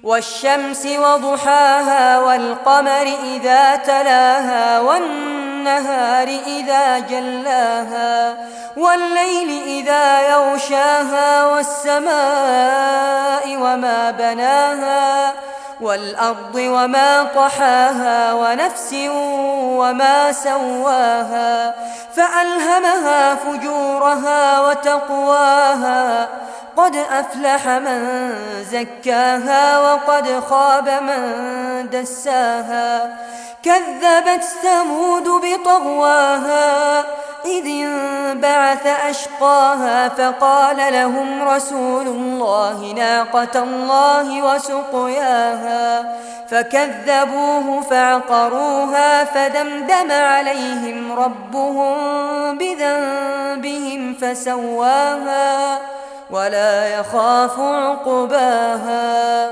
والشمس وضحاها والقمر إذا تلاها والنهار إذا جلاها والليل إذا يغشاها والسماء وما بناها والأرض وما طحاها ونفس وما سواها فألهمها فجورها وتقواها قد أفلح من زكاها وقد خاب من دساها كذبت ثمود بطغواها إذ انبعث أشقاها فقال لهم رسول الله ناقة الله وسقياها فكذبوه فعقروها فدمدم عليهم ربهم بذنبهم فسواها ولا يخاف عقباها.